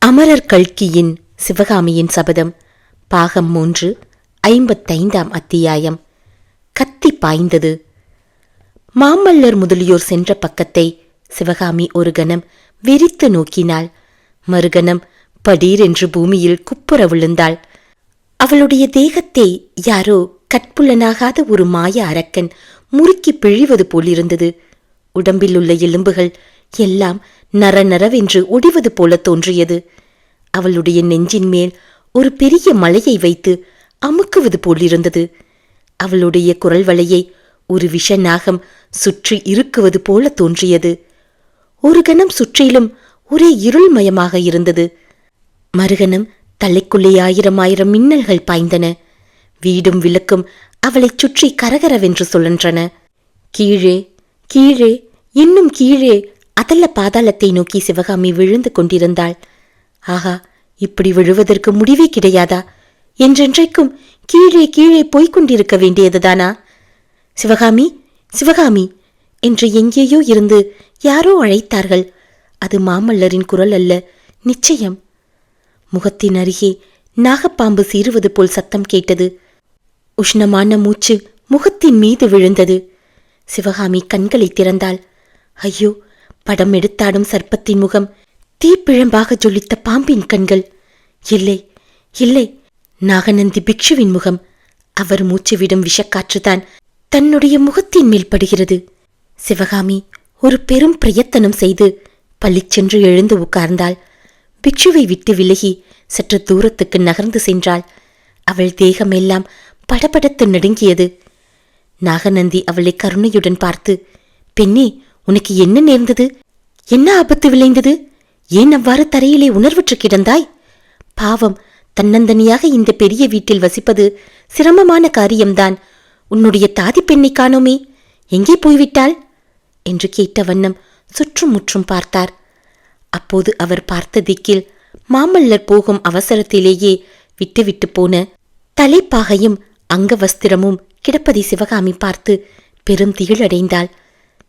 அமரர் கல்கியின் சிவகாமியின் சபதம் பாகம் 3 55ஆம் அத்தியாயம். கத்தி பாய்ந்தது. மாமல்லர் முதலியோர் சென்ற பக்கத்தை சிவகாமி ஒரு கணம் வெறித்து நோக்கினாள். மறுகணம் படீரென்று பூமியில் குப்புற விழுந்தாள். அவளுடைய தேகத்தை யாரோ கட்புலனாகாத ஒரு மாய அரக்கன் முறுக்கி பிழிவது போலிருந்தது. உடம்பில் உள்ள எலும்புகள் எல்லாம் நர நரவென்று ஒடிவது போல தோன்றியது. அவளுடைய நெஞ்சின் மேல் ஒரு பெரிய மலையை வைத்து அமுக்குவது போலிருந்தது. அவளுடைய குரல் வளையை ஒரு விஷ நாகம் சுற்றி இருக்குவது போல தோன்றியது. ஒரு கணம் சுற்றிலும் ஒரே இருள்மயமாக இருந்தது. மறுகணம் தலைக்குள்ளே ஆயிரம் ஆயிரம் மின்னல்கள் பாய்ந்தன. வீடும் விளக்கும் அவளைச் சுற்றி கரகரவென்று சுழன்றன. கீழே கீழே இன்னும் கீழே அதல்ல பாதாளத்தை நோக்கி சிவகாமி விழுந்து கொண்டிருந்தாள். ஆகா, இப்படி விழுவதற்கு முடிவே கிடையாதா? என்றென்றைக்கும் கீழே கீழே போய்கொண்டிருக்க வேண்டியதுதானா? சிவகாமி, சிவகாமி என்று எங்கேயோ இருந்து யாரோ அழைத்தார்கள். அது மாமல்லரின் குரல் அல்ல, நிச்சயம். முகத்தின் அருகே நாகப்பாம்பு சீறுவது போல் சத்தம் கேட்டது. உஷ்ணமான மூச்சு முகத்தின் மீது விழுந்தது. சிவகாமி கண்களை திறந்தாள். ஐயோ, படம் எடுத்தாடும் சர்ப்பத்தின் முகம், தீப்பிழம்பாக ஜொலித்த பாம்பின் கண்கள். இல்லை இல்லை, நாகநந்தி பிக்ஷுவின் முகம். அவர் மூச்சுவிடும் விஷக்காற்றுதான் தன்னுடைய முகத்தின் மேல் படுகிறது. சிவகாமி ஒரு பெரும் பிரயத்தனம் செய்து பள்ளிச்சென்று எழுந்து உட்கார்ந்தாள். பிக்ஷுவை விட்டு விலகி சற்று தூரத்துக்கு நகர்ந்து சென்றாள். அவள் தேகமெல்லாம் படபடத்து நடுங்கியது. நாகநந்தி அவளை கருணையுடன் பார்த்து, பெண்ணே, உனக்கு என்ன நேர்ந்தது? என்ன ஆபத்து விளைந்தது? ஏன் அவ்வாறு தரையிலே உணர்வற்று கிடந்தாய்? பாவம், தன்னந்தனியாக இந்த பெரிய வீட்டில் வசிப்பது சிரமமான காரியம்தான். உன்னுடைய தாதி பெண்ணை காணோமே, எங்கே போய்விட்டாள் என்று கேட்ட வண்ணம் சுற்றும் முற்றும் பார்த்தார். அப்போது அவர் பார்த்த திக்கில் மாமல்லர் போகும் அவசரத்திலேயே விட்டுவிட்டு போன தலைப்பாகையும் அங்கவஸ்திரமும் கிடப்பதை சிவகாமி பார்த்து பெரும் திகிலடைந்தாள்.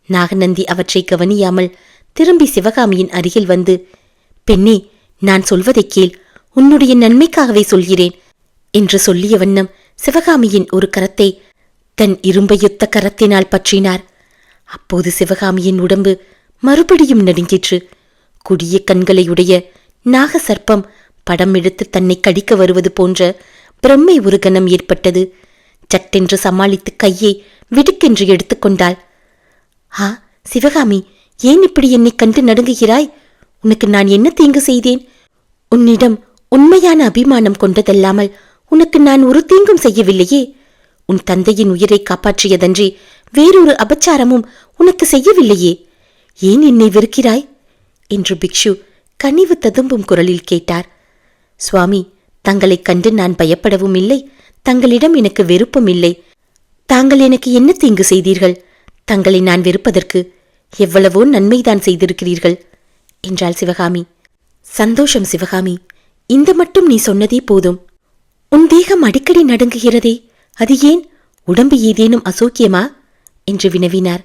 நாகநந்தி அவற்றை கவனியாமல் திரும்பி சிவகாமியின் அருகில் வந்து, பெண்ணே, நான் சொல்வதை கேள், உன்னுடைய நன்மைக்காகவே சொல்கிறேன் என்று சொல்லிய வண்ணம் சிவகாமியின் ஒரு கரத்தை தன் இரும்பையொத்த கரத்தினால் பற்றினார். அப்போது சிவகாமியின் உடம்பு மறுபடியும் நடுங்கிற்று. குடிய கண்களையுடைய நாகசர்ப்பம் படம் எடுத்து தன்னை கடிக்க வருவது போன்ற பிரம்மை ஒரு கணம் ஏற்பட்டது. சட்டென்று சமாளித்து கையை விடுக்கென்று எடுத்துக்கொண்டாள். ஆ, சிவகாமி, ஏன் இப்படி என்னை கண்டு நடுங்குகிறாய்? உனக்கு நான் என்ன தீங்கு செய்தேன்? உன்னிடம் உண்மையான அபிமானம் கொண்டதல்லாமல் உனக்கு நான் ஒரு தீங்கும் செய்யவில்லையே. உன் தந்தையின் உயிரை காப்பாற்றியதன்றி வேறொரு அபச்சாரமும் உனக்கு செய்யவில்லையே. ஏன் என்னை வெறுக்கிறாய் என்று பிக்ஷு கனிவு ததும்பும் குரலில் கேட்டார். சுவாமி, தங்களைக் கண்டு நான் பயப்படவும் இல்லை, தங்களிடம் எனக்கு வெறுப்பும் இல்லை. தாங்கள் எனக்கு என்ன தீங்கு செய்தீர்கள்? தங்களை நான் வெறுப்பதற்கு எவ்வளவோ நன்மைதான் செய்திருக்கிறீர்கள் என்றாள் சிவகாமி. சந்தோஷம் சிவகாமி, இந்த மட்டும் நீ சொன்னதே போதும். உன் தேகம் அடிக்கடி நடுங்குகிறதே, அது ஏன்? உடம்பு ஏதேனும் அசோக்கியமா என்று வினவினார்.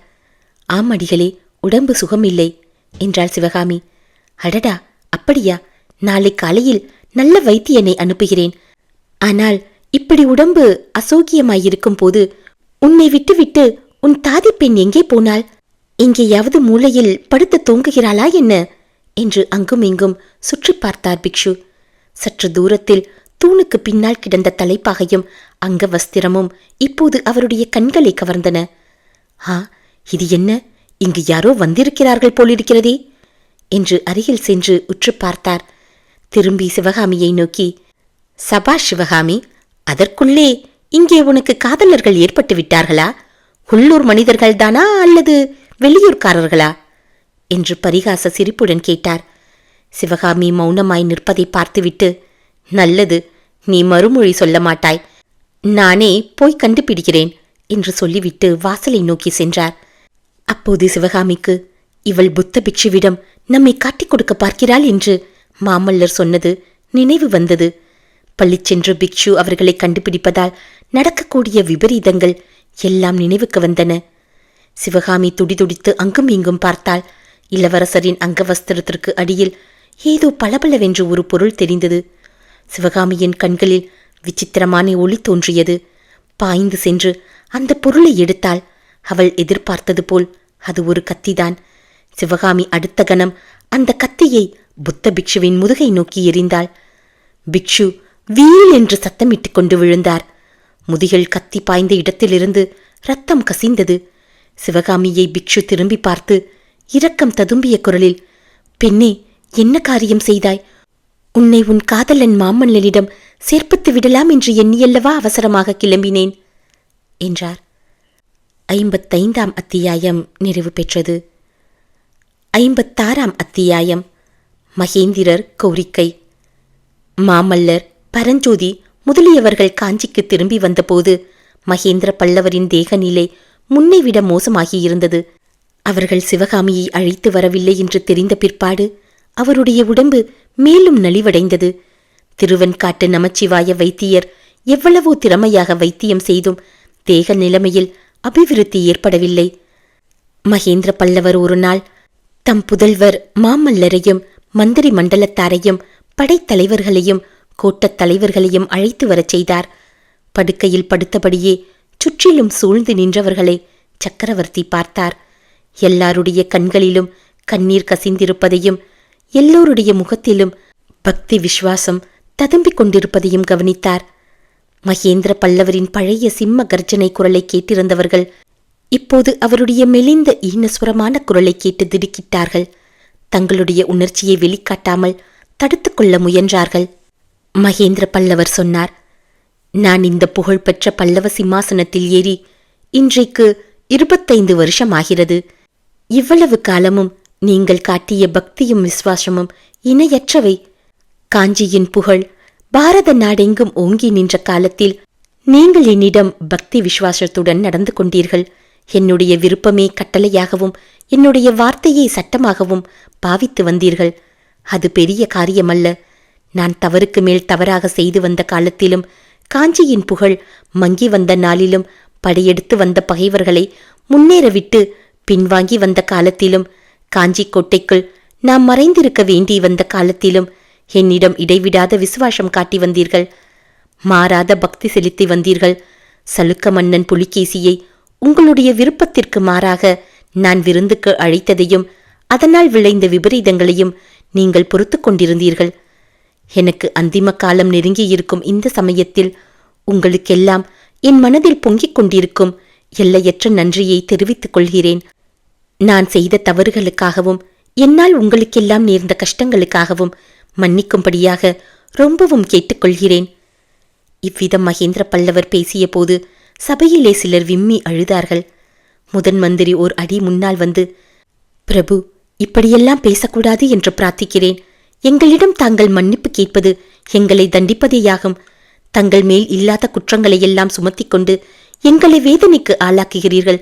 ஆம் அடிகளே, உடம்பு சுகமில்லை என்றாள் சிவகாமி. அடடா, அப்படியா? நாளை காலையில் நல்ல வைத்தியனை அனுப்புகிறேன். ஆனால் இப்படி உடம்பு அசோக்கியமாயிருக்கும் போது உன்னை விட்டுவிட்டு உன் தாதி பெண் எங்கே போனாள்? எங்கேயாவது மூலையில் படுத்து தூங்குகிறாளா என்ன என்று அங்கும் இங்கும் சுற்றி பார்த்தார் பிக்ஷு. சற்று தூரத்தில் தூணுக்கு பின்னால் கிடந்த தலைப்பாகையும் அங்கவஸ்திரமும் இப்போது அவருடைய கண்களை கவர்ந்தன. ஆ, இது என்ன? இங்கு யாரோ வந்திருக்கிறார்கள் போலிருக்கிறதே என்று அருகில் சென்று உற்று பார்த்தார். திரும்பி சிவகாமியை நோக்கி, சபாஷ் சிவகாமி, அதற்குள்ளே இங்கே உனக்கு காதலர்கள் ஏற்பட்டு விட்டார்களா? உள்ளூர் மனிதர்கள்தானா அல்லது வெளியூர்காரர்களா என்று பரிகாச சிரிப்புடன் கேட்டார். சிவகாமி மௌனமாய் நிற்பதை பார்த்துவிட்டு, நல்லது, நீ மறுமொழி சொல்ல மாட்டாய், நானே போய் கண்டுபிடிக்கிறேன் என்று சொல்லிவிட்டு வாசலை நோக்கி சென்றார். அப்போது சிவகாமிக்கு இவள் புத்த பிக்ஷுவிடம் நம்மை காட்டிக் கொடுக்க பார்க்கிறாள் என்று மாமல்லர் சொன்னது நினைவு வந்தது. பள்ளிச்சென்று பிக்ஷு அவர்களை கண்டுபிடிப்பதால் நடக்கக்கூடிய விபரீதங்கள் எல்லாம் நினைவுக்கு வந்தன. சிவகாமி துடிதுடித்து அங்கும் இங்கும் பார்த்தாள். இளவரசரின் அங்கவஸ்திரத்திற்கு அடியில் ஏதோ பளபளவென்று ஒரு பொருள் தெரிந்தது. சிவகாமியின் கண்களில் விசித்திரமான ஒளி தோன்றியது. பாய்ந்து சென்று அந்த பொருளை எடுத்தாள். அவள் எதிர்பார்த்தது போல் அது ஒரு கத்திதான். சிவகாமி அடுத்த கணம் அந்த கத்தியை புத்த பிக்ஷுவின் முதுகை நோக்கி எறிந்தாள். பிக்ஷு வீல் என்று சத்தமிட்டுக் கொண்டு விழுந்தார். முதுகில் கத்தி பாய்ந்த இடத்திலிருந்து ரத்தம் கசிந்தது. சிவகாமியை பிக்ஷு திரும்பி பார்த்து இரக்கம் ததும்பிய குரலில், பெண்ணே, என்ன காரியம் செய்தாய்? உன்னை உன் காதலன் மாமல்லனிடம் சேர்ப்பித்து விடலாம் என்று எண்ணியல்லவா அவசரமாக கிளம்பினேன் என்றார். 55ஆம் அத்தியாயம் நிறைவு பெற்றது. 56ஆம் அத்தியாயம் மகேந்திரர் கோரிக்கை. மாமல்லர், பரஞ்சோதி முதலியவர்கள் காஞ்சிக்கு திரும்பி வந்தபோது மகேந்திர பல்லவரின் தேகநிலை முன்னைவிட மோசமாகியிருந்தது. அவர்கள் சிவகாமியை அழைத்து வரவில்லை என்று தெரிந்த பிற்பாடு அவருடைய உடம்பு மேலும் நலிவடைந்தது. திருவெண்காட்டு நமச்சிவாய வைத்தியர் எவ்வளவோ திறமையாக வைத்தியம் செய்தும் தேக நிலைமையில் அபிவிருத்தி ஏற்படவில்லை. மகேந்திர பல்லவர் ஒரு நாள் தம் புதல்வர் மாமல்லரையும் மந்திரி மண்டலத்தாரையும் படைத்தலைவர்களையும் கோட்டத் தலைவர்களையும் அழைத்து வரச் செய்தார். படுக்கையில் படுத்தபடியே சுற்றிலும் சூழ்ந்து நின்றவர்களை சக்கரவர்த்தி பார்த்தார். எல்லாருடைய கண்களிலும் கண்ணீர் கசிந்திருப்பதையும் எல்லோருடைய முகத்திலும் பக்தி விசுவாசம் ததும்பிக் கொண்டிருப்பதையும் கவனித்தார். மகேந்திர பல்லவரின் பழைய சிம்ம கர்ஜனை குரலை கேட்டிருந்தவர்கள் இப்போது அவருடைய மெலிந்த ஈனஸ்வரமான குரலை கேட்டு திடுக்கிட்டார்கள். தங்களுடைய உணர்ச்சியை வெளிக்காட்டாமல் தடுத்துக் கொள்ள முயன்றார்கள். மகேந்திர பல்லவர் சொன்னார், நான் இந்த புகழ்பெற்ற பல்லவ சிம்மாசனத்தில் ஏறி இன்றைக்கு 25 வருஷம் ஆகிறது. இவ்வளவு காலமும் நீங்கள் காட்டிய பக்தியும் விசுவாசமும் இணையற்றவை. காஞ்சியின் புகழ் பாரத நாடெங்கும் ஓங்கி நின்ற காலத்தில் நீங்கள் என்னிடம் பக்தி விசுவாசத்துடன் நடந்து கொண்டீர்கள். என்னுடைய விருப்பமே கட்டளையாகவும் என்னுடைய வார்த்தையை சட்டமாகவும் பாவித்து வந்தீர்கள். அது பெரிய காரியமல்ல. நான் தவறுக்கு மேல் தவறாக செய்து வந்த காலத்திலும் காஞ்சியின் புகழ் மங்கி வந்த நாளிலும் படையெடுத்து வந்த பகைவர்களை முன்னேறவிட்டு பின்வாங்கி வந்த காலத்திலும் காஞ்சி கோட்டைக்குள் நாம் மறைந்திருக்க வேண்டி வந்த காலத்திலும் என்னிடம் இடைவிடாத விசுவாசம் காட்டி வந்தீர்கள். மாறாத பக்தி செலுத்தி வந்தீர்கள். சலுக்க மன்னன் புலிகேசியை உங்களுடைய விருப்பத்திற்கு மாறாக நான் விருந்துக்கு அழைத்ததையும் அதனால் விளைந்த விபரீதங்களையும் நீங்கள் பொறுத்து கொண்டிருந்தீர்கள். எனக்கு அந்திம காலம் நெருங்கியிருக்கும் இந்த சமயத்தில் உங்களுக்கெல்லாம் என் மனதில் பொங்கிக் கொண்டிருக்கும் எல்லையற்ற நன்றியை தெரிவித்துக் கொள்கிறேன். நான் செய்த தவறுகளுக்காகவும் என்னால் உங்களுக்கெல்லாம் நேர்ந்த கஷ்டங்களுக்காகவும் மன்னிக்கும்படியாக ரொம்பவும் கேட்டுக்கொள்கிறேன். இவ்விதம் மகேந்திர பல்லவர் பேசிய போது சபையிலே சிலர் விம்மி அழுதார்கள். முதன் மந்திரி ஓர் அடி முன்னால் வந்து, பிரபு, இப்படியெல்லாம் பேசக்கூடாது என்று பிரார்த்திக்கிறேன். எங்களிடம் தாங்கள் மன்னிப்பு கேட்பது எங்களை தண்டிப்பதேயாகும். தங்கள் மேல் இல்லாத குற்றங்களையெல்லாம் சுமத்திக் கொண்டு எங்களை வேதனைக்கு ஆளாக்குகிறீர்கள்.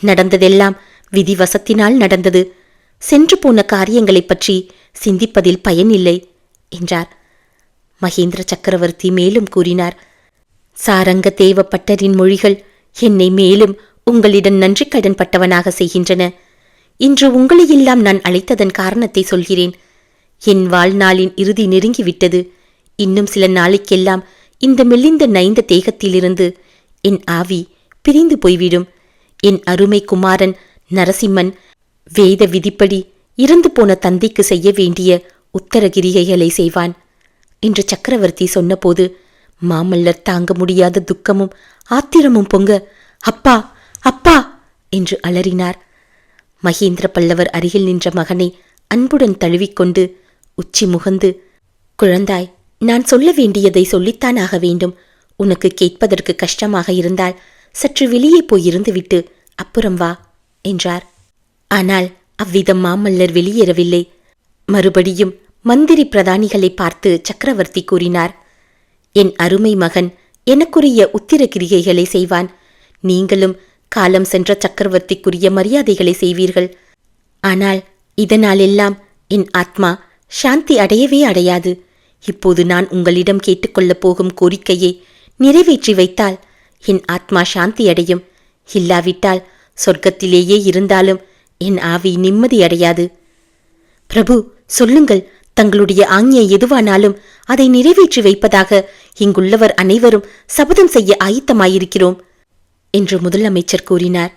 நடந்ததெல்லாம் விதிவசத்தினால் நடந்தது. சென்று போன காரியங்களை பற்றி சிந்திப்பதில் பயனில்லை என்றார். மகேந்திர சக்கரவர்த்தி மேலும் கூறினார், சாரங்க தேவப்பட்டரின் மொழிகள் என்னை மேலும் உங்களிடம் நன்றி கடன் பட்டவனாக செய்கின்றன. இன்று உங்களையெல்லாம் நான் அழைத்ததன் காரணத்தை சொல்கிறேன். என் வாழ்நாளின் இறுதி நெருங்கிவிட்டது. இன்னும் சில நாளைக்கெல்லாம் இந்த மெல்லிந்த நைந்த தேகத்திலிருந்து என் ஆவி பிரிந்து போய்விடும். என் அருமை குமாரன் நரசிம்மன் வேத விதிப்படி இறந்து போன தந்தைக்கு செய்ய வேண்டிய உத்தரகிரிகைகளை செய்வான் என்று சக்கரவர்த்தி சொன்னபோது மாமல்லர் தாங்க முடியாத துக்கமும் ஆத்திரமும் பொங்க, அப்பா அப்பா என்று அலறினார். மகேந்திர பல்லவர் அருகில் நின்ற மகனை அன்புடன் தழுவிக்கொண்டு உச்சி முகந்து, குழந்தாய், நான் சொல்ல வேண்டியதை சொல்லித்தான் ஆக வேண்டும். உனக்கு கேட்பதற்கு கஷ்டமாக இருந்தால் சற்று வெளியே போயிருந்துவிட்டு அப்புறம் வா என்றார். ஆனால் அவ்விதம் மாமல்லர் வெளியேறவில்லை. மறுபடியும் மந்திரி பிரதானிகளை பார்த்து சக்கரவர்த்தி கூறினார், என் அருமை மகன் எனக்குரிய உத்திரகிரிகைகளை செய்வான். நீங்களும் காலம் சென்ற சக்கரவர்த்திக்குரிய மரியாதைகளை செய்வீர்கள். ஆனால் இதனாலெல்லாம் என் ஆத்மா சாந்தி அடையவே அடையாது. இப்போது நான் உங்களிடம் கேட்டுக்கொள்ளப் போகும் கோரிக்கையை நிறைவேற்றி வைத்தால் என் ஆத்மா சாந்தி அடையும். இல்லாவிட்டால் சொர்க்கத்திலேயே இருந்தாலும் என் ஆவி நிம்மதி அடையாது. பிரபு, சொல்லுங்கள், தங்களுடைய ஆஞ்ஞை எதுவானாலும் அதை நிறைவேற்றி வைப்பதாக இங்குள்ளவர் அனைவரும் சபதம் செய்ய ஆயத்தமாயிருக்கிறோம் என்று முதலமைச்சர் கூறினார்.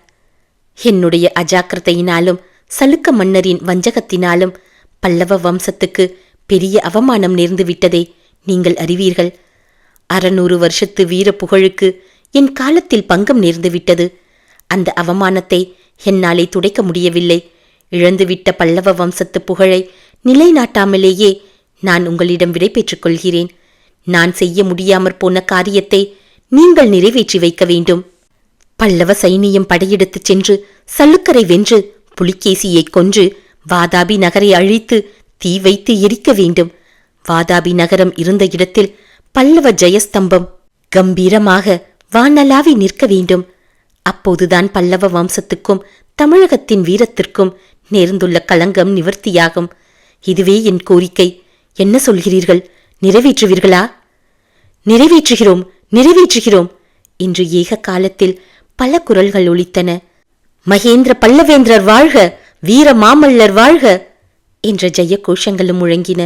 என்னுடைய அஜாக்கிரதையினாலும் சலுக்க மன்னரின் வஞ்சகத்தினாலும் பல்லவ வம்சத்துக்கு பெரிய அவமானம் நேர்ந்துவிட்டதை நீங்கள் அறிவீர்கள். 600 வருஷத்து வீர புகழுக்கு என் காலத்தில் பங்கம் நேர்ந்துவிட்டது. அந்த அவமானத்தை என்னாலே துடைக்க முடியவில்லை. இழந்துவிட்ட பல்லவ வம்சத்து புகழை நிலைநாட்டாமலேயே நான் உங்களிடம் விடை பெற்றுக் கொள்கிறேன். நான் செய்ய முடியாமற் போன காரியத்தை நீங்கள் நிறைவேற்றி வைக்க வேண்டும். பல்லவ சைனியம் படையெடுத்துச் சென்று சல்லுக்கரை வென்று புலிகேசியை கொன்று வாதாபி நகரை அழித்து தீ வைத்து எரிக்க வேண்டும். வாதாபி நகரம் இருந்த இடத்தில் பல்லவ ஜெயஸ்தம்பம் கம்பீரமாக வானலாவி நிற்க வேண்டும். அப்போதுதான் பல்லவ வம்சத்துக்கும் தமிழகத்தின் வீரத்திற்கும் நேர்ந்துள்ள களங்கம் நிவர்த்தியாகும். இதுவே என் கோரிக்கை. என்ன சொல்கிறீர்கள்? நிறைவேற்றுவீர்களா? நிறைவேற்றுகிறோம், நிறைவேற்றுகிறோம் என்று ஏக காலத்தில் பல குரல்கள் ஒலித்தன. மகேந்திர பல்லவேந்திரர் வாழ்க, வீர மாமல்லர் வாழ்க என்ற ஜெய கோஷங்களும் முழங்கின.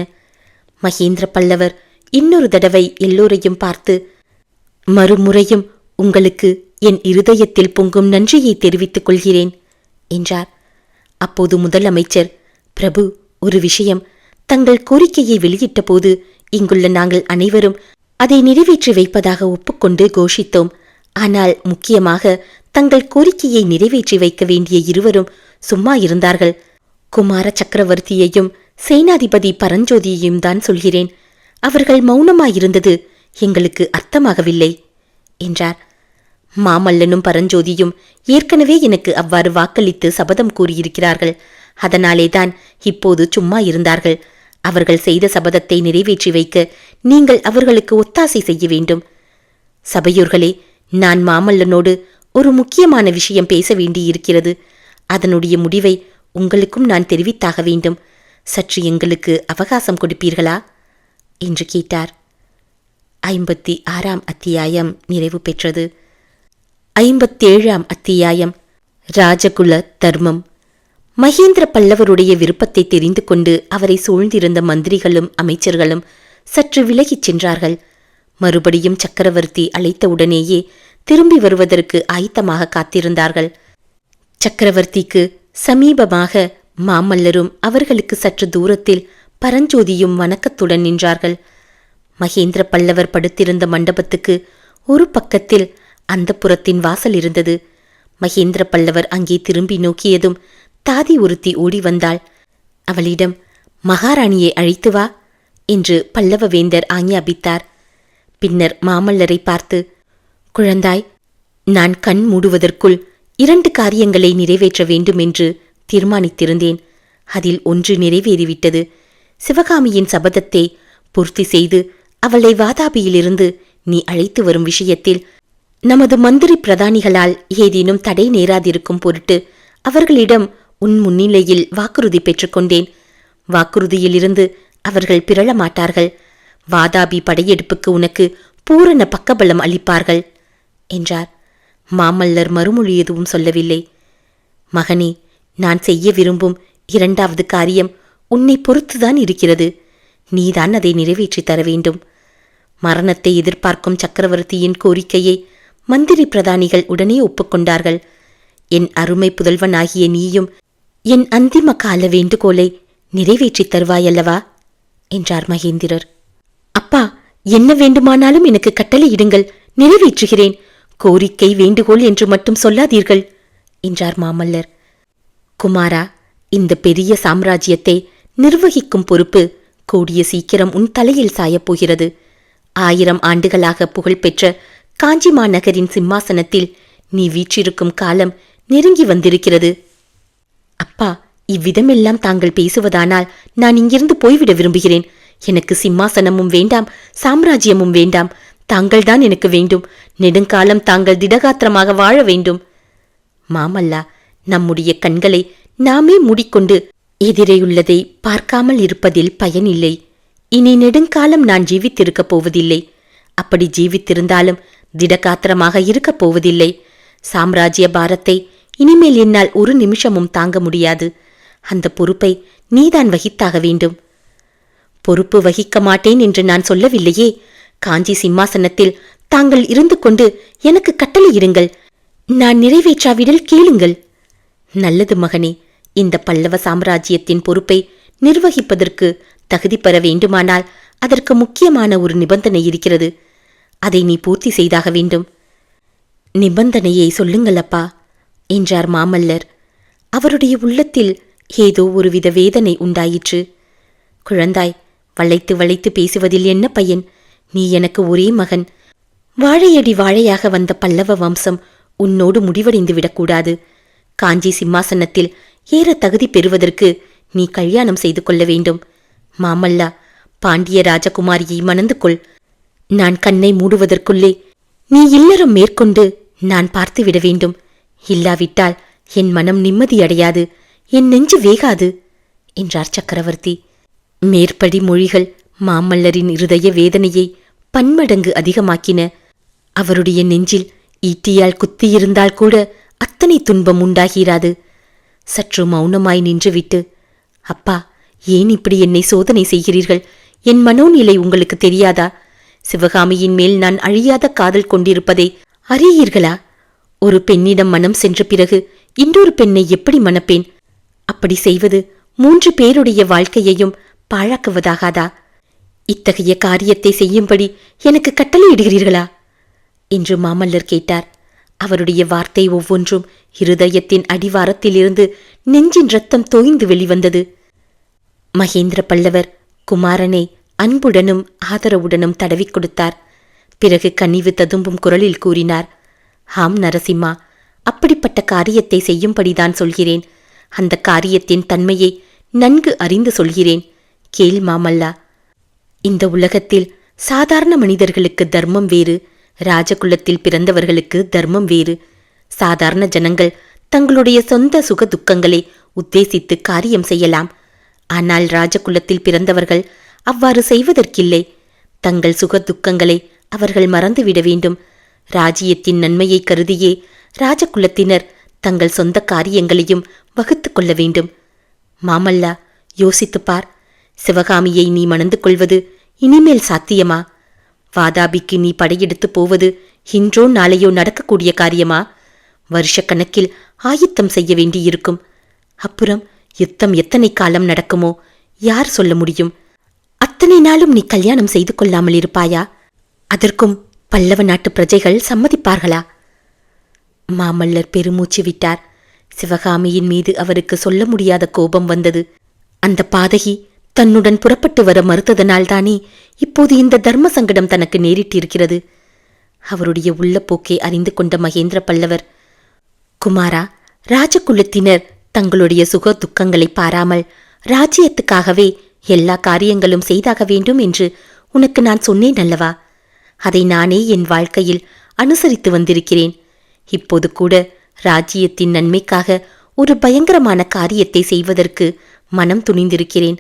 மகேந்திர பல்லவர் இன்னொரு தடவை எல்லோரையும் பார்த்து, மறுமுறையும் உங்களுக்கு என் இருதயத்தில் பொங்கும் நன்றியை தெரிவித்துக் கொள்கிறேன் என்றார். அப்போது முதலமைச்சர், பிரபு, ஒரு விஷயம். தங்கள் கோரிக்கையை வெளியிட்ட போது இங்குள்ள நாங்கள் அனைவரும் அதை நிறைவேற்றி வைப்பதாக ஒப்புக்கொண்டு கோஷித்தோம். ஆனால் முக்கியமாக தங்கள் கோரிக்கையை நிறைவேற்றி வைக்க வேண்டிய இருவரும் சும்மா இருந்தார்கள். குமார சக்கரவர்த்தியையும் சேனாதிபதி பரஞ்சோதியையும் தான் சொல்கிறேன். அவர்கள் மௌனமாயிருந்தது எங்களுக்கு அர்த்தமாகவில்லை என்றார். மாமல்லனும் பரஞ்சோதியும் ஏற்கனவே எனக்கு அவ்வாறு வாக்களித்து சபதம் கூறியிருக்கிறார்கள். அதனாலேதான் இப்போது சும்மா இருந்தார்கள். அவர்கள் செய்த சபதத்தை நிறைவேற்றி வைக்க நீங்கள் அவர்களுக்கு ஒத்தாசை செய்ய வேண்டும். சபையோர்களே, நான் மாமல்லனோடு ஒரு முக்கியமான விஷயம் பேச வேண்டியிருக்கிறது. அதனுடைய முடிவை உங்களுக்கும் நான் தெரிவித்தாக வேண்டும். சற்று எங்களுக்கு அவகாசம் கொடுப்பீர்களா என்று கேட்டார். 56ஆம் அத்தியாயம் நிறைவு பெற்றது. 57ஆம் அத்தியாயம் ராஜகுல தர்மம். மகேந்திர பல்லவருடைய விருப்பத்தை தெரிந்து கொண்டு அவரை சூழ்ந்திருந்த மந்திரிகளும் அமைச்சர்களும் சற்று விலகிச் சென்றார்கள். மறுபடியும் சக்கரவர்த்தி அழைத்தவுடனேயே திரும்பி வருவதற்கு ஆயத்தமாக காத்திருந்தார்கள். சக்கரவர்த்திக்கு சமீபமாக மாமல்லரும் அவர்களுக்கு சற்று தூரத்தில் பரஞ்சோதியும் வணக்கத்துடன் நின்றார்கள். மகேந்திர பல்லவர் படுத்திருந்த மண்டபத்துக்கு ஒரு பக்கத்தில் அந்தப்புரத்தின் வாசல் இருந்தது. மகேந்திர பல்லவர் அங்கே திரும்பி நோக்கியதும் தாதி ஒருத்தி ஓடி வந்தாள். அவளிடம், மகாராணியை அழைத்து வா என்று பல்லவ வேந்தர் ஆஞ்ஞாபித்தார். பின்னர் மாமல்லரை பார்த்து, குழந்தாய், நான் கண் மூடுவதற்குள் 2 காரியங்களை நிறைவேற்ற வேண்டும் என்று தீர்மானித்திருந்தேன். அதில் ஒன்று நிறைவேறிவிட்டது. சிவகாமியின் சபதத்தை பூர்த்தி செய்து அவளை வாதாபியிலிருந்து நீ அழைத்து வரும் விஷயத்தில் நமது மந்திரி பிரதானிகளால் ஏதேனும் தடை நேராதிருக்கும் பொருட்டு அவர்களிடம் உன் முன்னிலையில் வாக்குறுதி பெற்றுக்கொண்டேன். வாக்குறுதியிலிருந்து அவர்கள் பிறழ மாட்டார்கள். வாதாபி படையெடுப்புக்கு உனக்கு பூரண பக்கபலம் அளிப்பார்கள் என்றார். மாமல்லர் மறுமொழி எதுவும் சொல்லவில்லை. மகனே, நான் செய்ய விரும்பும் 2வது காரியம் உன்னை பொறுத்துதான் இருக்கிறது. நீதான் அதை நிறைவேற்றி தர வேண்டும். மரணத்தை எதிர்பார்க்கும் சக்கரவர்த்தியின் கோரிக்கையை மந்திரி பிரதானிகள் உடனே ஒப்புக்கொண்டார்கள். என் அருமை புதல்வனாகிய நீயும் என் அந்திம கால வேண்டுகோளை நிறைவேற்றித் தருவாயல்லவா என்றார் மகேந்திரர். அப்பா, என்ன வேண்டுமானாலும் எனக்கு கட்டளையிடுங்கள், நிறைவேற்றுகிறேன். கோரிக்கை வேண்டுகோள் என்று மட்டும் சொல்லாதீர்கள் என்றார் மாமல்லர். குமாரா, இந்த பெரிய சாம்ராஜ்யத்தை நிர்வகிக்கும் பொறுப்பு கூடிய சீக்கிரம் உன் தலையில் சாயப்போகிறது. 1000 ஆண்டுகளாக புகழ்பெற்ற காஞ்சி மாநகரின் சிம்மாசனத்தில் நீ வீற்றிருக்கும் காலம் நெருங்கி வந்திருக்கிறது. அப்பா, இவ்விதமெல்லாம் தாங்கள் பேசுவதானால் நான் இங்கிருந்து போய்விட விரும்புகிறேன். எனக்கு சிம்மாசனமும் வேண்டாம், சாம்ராஜ்யமும் வேண்டாம். தாங்கள்தான் எனக்கு வேண்டும். நெடுங்காலம் தாங்கள் திடகாத்திரமாக வாழ வேண்டும். மாமல்லா, நம்முடைய கண்களை நாமே மூடிக்கொண்டு எதிரேயுள்ளதை பார்க்காமல் இருப்பதில் பயனில்லை. இனி நெடுங்காலம் நான் ஜீவித்திருக்கப் போவதில்லை. அப்படி ஜீவித்திருந்தாலும் திடகாத்திரமாக இருக்கப் போவதில்லை. சாம்ராஜ்ய பாரத்தை இனிமேல் என்னால் ஒரு நிமிஷமும் தாங்க முடியாது. அந்த பொறுப்பை நீதான் வகித்தாக வேண்டும். பொறுப்பு வகிக்க மாட்டேன் என்று நான் சொல்லவில்லையே. காஞ்சி சிம்மாசனத்தில் தாங்கள் இருந்து கொண்டு எனக்கு கட்டளையிடுங்கள். நான் நிறைவேற்றாவிடல் கேளுங்கள். நல்லது மகனே. இந்த பல்லவ சாம்ராஜ்யத்தின் பொறுப்பை நிர்வகிப்பதற்கு தகுதி பெற வேண்டுமானால் அதற்கு முக்கியமான ஒரு நிபந்தனை இருக்கிறது. அதை நீ பூர்த்தி செய்தாக வேண்டும். நிபந்தனையை சொல்லுங்கள் அப்பா என்றார் மாமல்லர். அவருடைய உள்ளத்தில் ஏதோ ஒருவித வேதனை உண்டாயிற்று. குழந்தாய், வளைத்து வளைத்து பேசுவதில் என்ன பயன்? நீ எனக்கு ஒரே மகன். வாழையடி வாழையாக வந்த பல்லவ வம்சம் உன்னோடு முடிவடைந்து விடக்கூடாது. காஞ்சி சிம்மாசனத்தில் ஏற தகுதி பெறுவதற்கு நீ கல்யாணம் செய்து கொள்ள வேண்டும். மாமல்லா, பாண்டிய ராஜகுமாரியை மணந்து கொள். நான் கண்ணை மூடுவதற்குள்ளே நீ இல்லறம் மேற்கொண்டு நான் பார்த்துவிட வேண்டும். இல்லாவிட்டால் என் மனம் நிம்மதியடையாது, என் நெஞ்சு வேகாது என்றார் சக்கரவர்த்தி. மேற்படி மொழிகள் மாமல்லரின் இருதய வேதனையை பன்மடங்கு அதிகமாக்கின. அவருடைய நெஞ்சில் ஈட்டியால் குத்தியிருந்தால் கூட அத்தனை துன்பம் உண்டாகிறாது. சற்று மௌனமாய் நின்றுவிட்டு, அப்பா, ஏன் இப்படி என்னை சோதனை செய்கிறீர்கள்? என் மனோநிலை உங்களுக்கு தெரியாதா? சிவகாமியின் மேல் நான் அழியாத காதல் கொண்டிருப்பதை அறியீர்களா? ஒரு பெண்ணிடம் மனம் சென்ற பிறகு இன்னொரு பெண்ணை எப்படி மணப்பேன்? அப்படி செய்வது 3 பேருடைய வாழ்க்கையையும் பாழாக்குவதாகாதா? இத்தகைய காரியத்தை செய்யும்படி எனக்கு கட்டளையிடுகிறீர்களா என்று மாமல்லர் கேட்டார். அவருடைய வார்த்தை ஒவ்வொன்றும் இருதயத்தின் அடிவாரத்திலிருந்து நெஞ்சின் ரத்தம் தோய்ந்து வெளிவந்தது. மகேந்திர பல்லவர் குமாரனை அன்புடனும் ஆதரவுடனும் தடவிக் கொடுத்தார். பிறகு கனிவு ததும்பும் குரலில் கூறினார், ஆம் நரசிம்மா, அப்படிப்பட்ட காரியத்தை செய்யும்படிதான் சொல்கிறேன். அந்த காரியத்தின் தன்மையை நன்கு அறிந்து சொல்கிறேன். கேள் மாமல்லா. இந்த உலகத்தில் சாதாரண மனிதர்களுக்கு தர்மம் வேறு, ராஜகுலத்தில் பிறந்தவர்களுக்கு தர்மம் வேறு. சாதாரண ஜனங்கள் தங்களுடைய சொந்த சுக துக்கங்களை உத்தேசித்து காரியம் செய்யலாம். ஆனால் ராஜகுலத்தில் பிறந்தவர்கள் அவ்வாறு செய்வதற்கில்லை. தங்கள் சுக துக்கங்களை அவர்கள் மறந்துவிட வேண்டும். ராஜ்யத்தின் நன்மையை கருதியே ராஜகுலத்தினர் தங்கள் சொந்த காரியங்களையும் வகுத்து கொள்ள வேண்டும். மாமல்லா, யோசித்துப்பார். சிவகாமியை நீ மணந்து கொள்வது இனிமேல் சாத்தியமா? வாதாபிக்கு நீ படையெடுத்து போவது இன்றோ நாளையோ நடக்கக்கூடிய காரியமா? வருஷக்கணக்கில் ஆயத்தம் செய்ய வேண்டியிருக்கும். அப்புறம் யுத்தம் எத்தனை காலம் நடக்குமோ யார் சொல்ல முடியும்? அத்தனை நாளும் நீ கல்யாணம் செய்து கொள்ளாமல் இருப்பாயா? அதற்கும் பல்லவ நாட்டு பிரஜைகள் சம்மதிப்பார்களா? மாமல்லர் பெருமூச்சு விட்டார். சிவகாமியின் மீது அவருக்கு சொல்ல முடியாத கோபம் வந்தது. அந்த பாதகி தன்னுடன் புறப்பட்டு வர மறுத்ததனால்தானே இப்போது இந்த தர்ம சங்கடம் தனக்கு நேரிட்டிருக்கிறது. அவருடைய உள்ளப்போக்கை அறிந்து கொண்ட மகேந்திர பல்லவர், குமாரா, ராஜகுலத்தினர் தங்களுடைய சுக துக்கங்களை பாராமல் ராஜ்யத்துக்காகவே எல்லா காரியங்களும் செய்தாக வேண்டும் என்று உனக்கு நான் சொன்னேன் அல்லவா? அதை நானே என் வாழ்க்கையில் அனுசரித்து வந்திருக்கிறேன். இப்போது கூட ராஜ்யத்தின் நன்மைக்காக ஒரு பயங்கரமான காரியத்தை செய்வதற்கு மனம் துணிந்திருக்கிறேன்.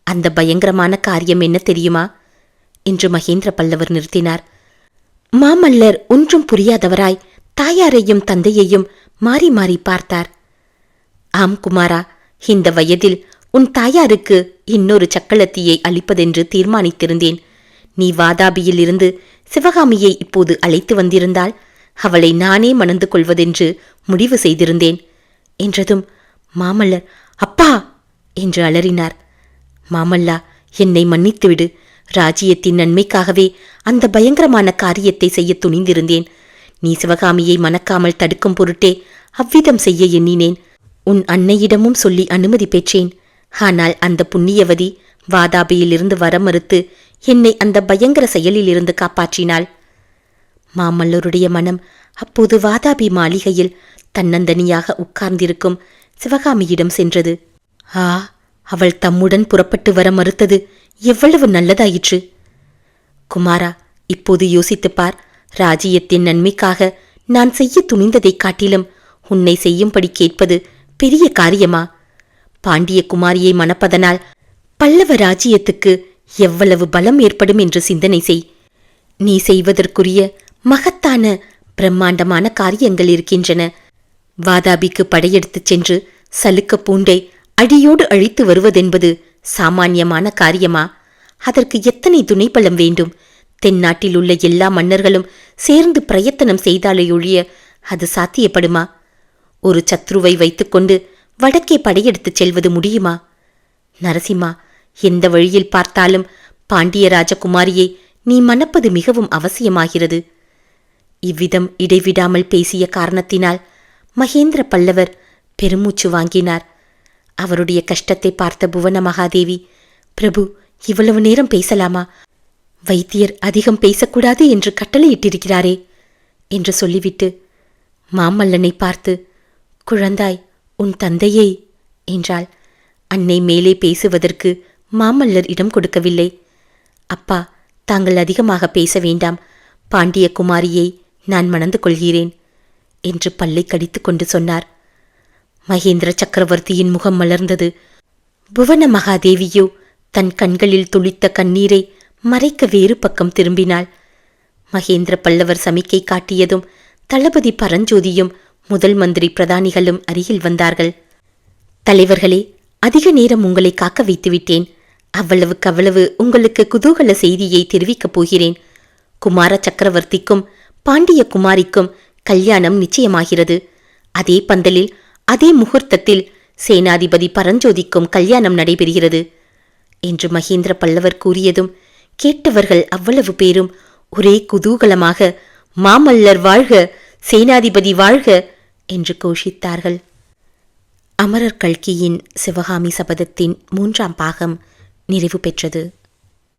அந்த பயங்கரமான காரியம் என்ன தெரியுமா என்று மகேந்திர பல்லவர் நிறுத்தினார். மாமல்லர் ஒன்றும் புரியாதவராய் தாயாரையும் தந்தையையும் மாறி மாறி பார்த்தார். ஆம் குமாரா, இந்த வயதில் உன் தாயாருக்கு இன்னொரு சக்களத்தியை அளிப்பதென்று தீர்மானித்திருந்தேன். நீ வாதாபியில் இருந்து சிவகாமியை இப்போது அழைத்து வந்திருந்தால் அவளை நானே மணந்து கொள்வதென்று முடிவு செய்திருந்தேன் என்றதும் மாமல்லர் அப்பா என்று அலறினார். மாமல்லா, என்னை மன்னித்துவிடு. ராஜ்யத்தின் நன்மைக்காகவே அந்த பயங்கரமான காரியத்தை செய்ய துணிந்திருந்தேன். நீ சிவகாமியை மணக்காமல் தடுக்கும் பொருட்டே அவ்விதம் செய்ய எண்ணினேன். உன் அன்னையிடமும் சொல்லி அனுமதி பெற்றேன். ஆனால் அந்த புண்ணியவதி வாதாபியிலிருந்து வர மறுத்து என்னை அந்த பயங்கர செயலிலிருந்து காப்பாற்றினாள். மாமல்லருடைய மனம் அப்போது வாதாபி மாளிகையில் தன்னந்தனியாக உட்கார்ந்திருக்கும் சிவகாமியிடம் சென்றது. ஆ, அவள் தம்முடன் புறப்பட்டு வர மறுத்தது எவ்வளவு நல்லதாயிற்று! குமாரா, இப்போது யோசித்துப்பார். ராஜ்யத்தின் நன்மைக்காக நான் செய்ய துணிந்ததைக் காட்டிலும் உன்னை செய்யும்படி கேட்பது பெரிய காரியமா? பாண்டிய குமாரியை மணப்பதனால் பல்லவ ராஜ்யத்துக்கு எவ்வளவு பலம் ஏற்படும் என்று சிந்தனை செய். நீ செய்வதற்குரிய மகத்தான பிரம்மாண்டமான காரியங்கள் இருக்கின்றன. வாதாபிக்கு படையெடுத்துச் சென்று சலுக்க பூண்டை அடியோடு அழித்து வருவதென்பது சாமானியமான காரியமா? அதற்கு எத்தனை துணைப்பலம் வேண்டும்? தென்னாட்டில் உள்ள எல்லா மன்னர்களும் சேர்ந்து பிரயத்தனம் செய்தாலே ஒழிய அது சாத்தியப்படுமா? ஒரு சத்ருவை வைத்துக்கொண்டு வடக்கே படையெடுத்துச் செல்வது முடியுமா? நரசிம்மா, எந்த வழியில் பார்த்தாலும் பாண்டிய ராஜகுமாரியை நீ மணப்பது மிகவும் அவசியமாகிறது. இவ்விதம் இடைவிடாமல் பேசிய காரணத்தினால் மகேந்திர பல்லவர் பெருமூச்சு வாங்கினார். அவருடைய கஷ்டத்தை பார்த்த புவன மகாதேவி, பிரபு, இவ்வளவு நேரம் பேசலாமா? வைத்தியர் அதிகம் பேசக்கூடாது என்று கட்டளையிட்டிருக்கிறாரே என்று சொல்லிவிட்டு மாமல்லனை பார்த்து, குழந்தாய், உன் தந்தையை என்றாள். அன்னை மேலே பேசுவதற்கு மாமல்லர் இடம் கொடுக்கவில்லை. அப்பா, தாங்கள் அதிகமாக பேச வேண்டாம். பாண்டிய குமாரியை நான் மணந்து கொள்கிறேன் என்று பல்லை கடித்து கொண்டு சொன்னார். மகேந்திர சக்கரவர்த்தியின் முகம் மலர்ந்தது. புவன மகாதேவியோ தன் கண்களில் துளித்த கண்ணீரை மறைக்க வேறு பக்கம் திரும்பினாள். மகேந்திர பல்லவர் சமிக்கை காட்டியதும் தளபதி பரஞ்சோதியும் முதல் மந்திரி பிரதானிகளும் அருகில் வந்தார்கள். தலைவர்களே, அதிக நேரம் உங்களை காக்க வைத்துவிட்டேன். அவ்வளவு உங்களுக்கு குதூகல செய்தியை தெரிவிக்கப் போகிறேன். குமார சக்கரவர்த்திக்கும் பாண்டிய குமாரிக்கும் கல்யாணம் நிச்சயமாகிறது. அதே பந்தலில் அதே முகூர்த்தத்தில் சேனாதிபதி பரஞ்சோதிக்கும் கல்யாணம் நடைபெறுகிறது என்று மகேந்திர பல்லவர் கூறியதும் கேட்டவர்கள் அவ்வளவு பேரும் ஒரே குதூகலமாக மாமல்லர் வாழ்க, சேனாதிபதி வாழ்க என்று கோஷித்தார்கள். அமரர் கல்கியின் சிவகாமி சபதத்தின் 3ஆம் பாகம் நிறைவு பெற்றது.